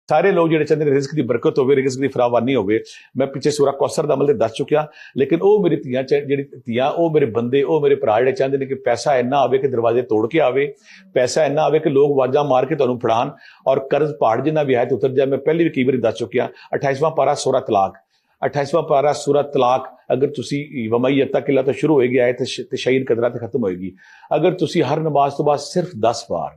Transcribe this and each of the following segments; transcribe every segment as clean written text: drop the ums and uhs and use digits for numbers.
سارے لوگ جڑے چاہتے ہیں رزق کی برکت ہوے، رزق کی فراوانی ہوے. میں پیچھے سورہ کوثر دا عمل دس چکیا، لیکن او میری تیاں جڑی تیاں او میرے بندے او میرے بھرا جڑے چاہتے ہیں کہ پیسہ اینا آوے کہ دروازے توڑ کے آوے، پیسہ اینا آوے کہ لوگ واجاں مار کے تانوں پھڑان اور قرض پہاڑ جنہ بھی ہے تو اتر جائے. میں پہلے بھی کئی بار دس چکیا 28واں پارہ سورہ طلاق، 28واں پارہ سورہ طلاق اگر تسی وَمَن يَتَّقِ اللَّهَ تو شروع ہوئے گی آیت شہید قدرہ تے ختم ہوئے گی. اگر تسی ہر نماز تو بعد صرف 10 بار،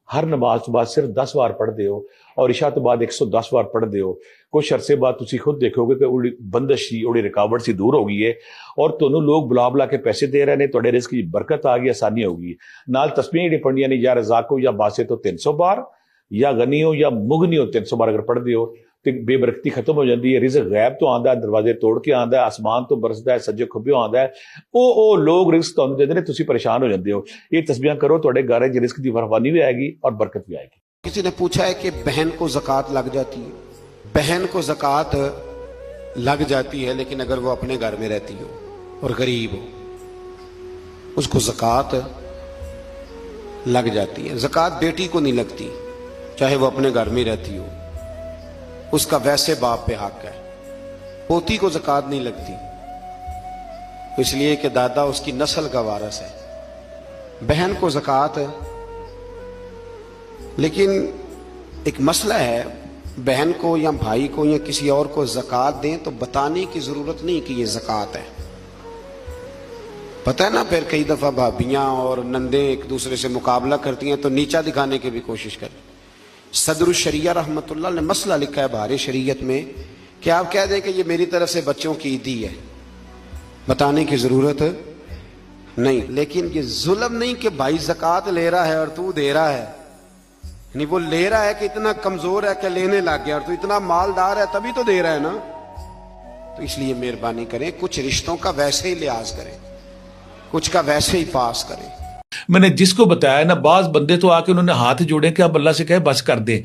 ہر نماز تو بعد صرف 10 بار پڑھ دے ہو اور عشاء تو بعد 110 بار پڑھ دے ہو، کچھ عرصے بعد تسی خود دیکھو گے کہ اڑی بندش سی اڑی رکاوٹ سی دور ہو گئی ہے اور تانوں لوگ بلا بلا کے پیسے دے رہے ہیں، تواڈے رزق کی برکت آ گئی، آسانی ہو گئی. نال تسبیح جڑی پڑھنیاں نے یا رزاق ہو یا باسط ہو 300 بار، یا غنی ہو یا مغنی ہو 300 بار اگر پڑھ دے ہو تو بے برکتی ختم ہو جاتی ہے. رزق غیب تو آندا ہے، دروازے توڑ کے آندا ہے، آسمان تو برسدا ہے، سجے کھبے آندا ہے. او لوگ رزق تانوں دیندے نے، تسی پریشان ہو جاندے ہو. یہ تسبیحاں کرو، تواڈے گھر وچ رزق دی فراوانی بھی آئے گی اور برکت بھی آئے گی. کسی نے پوچھا ہے کہ بہن کو زکوٰۃ لگ جاتی ہے؟ بہن کو زکوٰۃ لگ جاتی ہے، لیکن اگر وہ اپنے گھر میں رہتی ہو اور غریب ہو اس کو زکوٰۃ لگ جاتی ہے. زکوٰۃ بیٹی کو نہیں لگتی چاہے وہ اپنے گھر میں رہتی ہو، اس کا ویسے باپ پہ حق ہے. پوتی کو زکوٰۃ نہیں لگتی اس لیے کہ دادا اس کی نسل کا وارث ہے. بہن کو زکوٰۃ، لیکن ایک مسئلہ ہے، بہن کو یا بھائی کو یا کسی اور کو زکوٰۃ دیں تو بتانے کی ضرورت نہیں کہ یہ زکوٰۃ ہے. پتہ ہے نا، پھر کئی دفعہ بھابیاں اور نندیں ایک دوسرے سے مقابلہ کرتی ہیں تو نیچا دکھانے کی بھی کوشش کریں. صدر الشریعہ رحمۃ اللہ نے مسئلہ لکھا ہے بہار شریعت میں کہ آپ کہہ دیں کہ یہ میری طرف سے بچوں کی عیدی ہے، بتانے کی ضرورت نہیں. لیکن یہ ظلم نہیں کہ بھائی زکوٰۃ لے رہا ہے اور تو دے رہا ہے، یعنی وہ لے رہا ہے کہ اتنا کمزور ہے کہ لینے لگ گیا اور تو اتنا مالدار ہے تبھی تو دے رہا ہے نا. تو اس لیے مہربانی کریں، کچھ رشتوں کا ویسے ہی لحاظ کریں، کچھ کا ویسے ہی پاس کریں. میں نے جس کو بتایا نا، بعض بندے تو آ کے انہوں نے ہاتھ جوڑے کہ اب اللہ سے کہے بس کر دیں.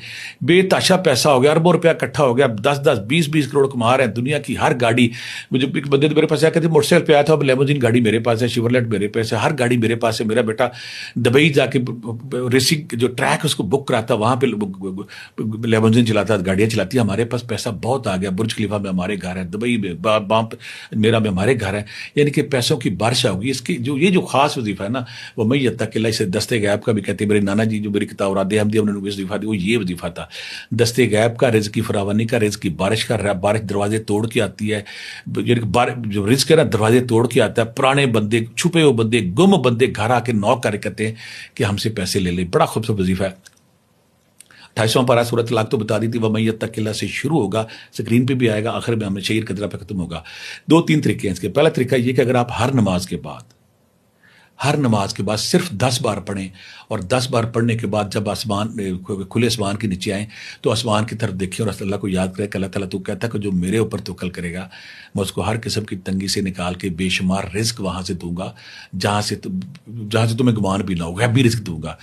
بے تاشا پیسہ ہو گیا، اربوں روپیہ اکٹھا ہو گیا، 10-20 کروڑ کما رہے ہیں. دنیا کی ہر گاڑی، مجھے ایک بندے تو میرے پاس آیا کہتے موٹر سائیکل پہ آیا تھا، اب لیموزین گاڑی میرے پاس ہے، شیورلیٹ میرے پاس ہے، ہر گاڑی میرے پاس ہے. میرا بیٹا دبئی جا کے ریسنگ جو ٹریک اس کو بک کراتا، وہاں پہ لیموزین چلاتا، گاڑیاں چلاتی. ہمارے پاس پیسہ بہت آ گیا، برج خلیفہ میں ہمارے گھر ہے، دبئی میں میرا میں ہمارے گھر ہے. یعنی کہ پیسوں کی بارش ہوگی. اس کی جو یہ جو خاص وظیفہ ہے نا، وہ میں یتق اللہ، اسے دستے غیب کا بھی کہتے ہیں. میرے نانا جی جو میری کتاب اوراد احمدیہ انہوں نے وظیفہ دی، وہ یہ وظیفہ تھا، دستے غیب کا، رزق کی فراوانی کا، رزق کی بارش کا. بارش دروازے توڑ کے آتی ہے، جو رزق ہے نا دروازے توڑ کے آتا ہے. پرانے بندے، چھپے ہوئے بندے، گم بندے گھر آ کے نوک کر کہتے ہیں کہ ہم سے پیسے لے لیں. بڑا خوبصورت وظیفہ ہے. 28واں پارہ سورۃ طلاق تو بتا دی تھی، وَمَن يَتَّقِ اللَّهَ سے شروع ہوگا، سکرین پہ بھی آئے گا، آخر میں ہمیں شہید قدرہ پہ ختم ہوگا. 2-3 طریقے ہیں اس کے. پہلا طریقہ یہ کہ اگر آپ ہر نماز کے بعد صرف 10 بار پڑھیں اور 10 بار پڑھنے کے بعد جب آسمان کھلے آسمان کے نیچے آئیں تو آسمان کی طرف دیکھیں اور اللہ کو یاد کریں کہ اللہ تعالیٰ تو کہتا ہے کہ جو میرے اوپر توکل کرے گا میں اس کو ہر قسم کی تنگی سے نکال کے بے شمار رزق وہاں سے دوں گا جہاں سے تمہیں گمان بھی نہ ہو، غیبی رزق دوں گا.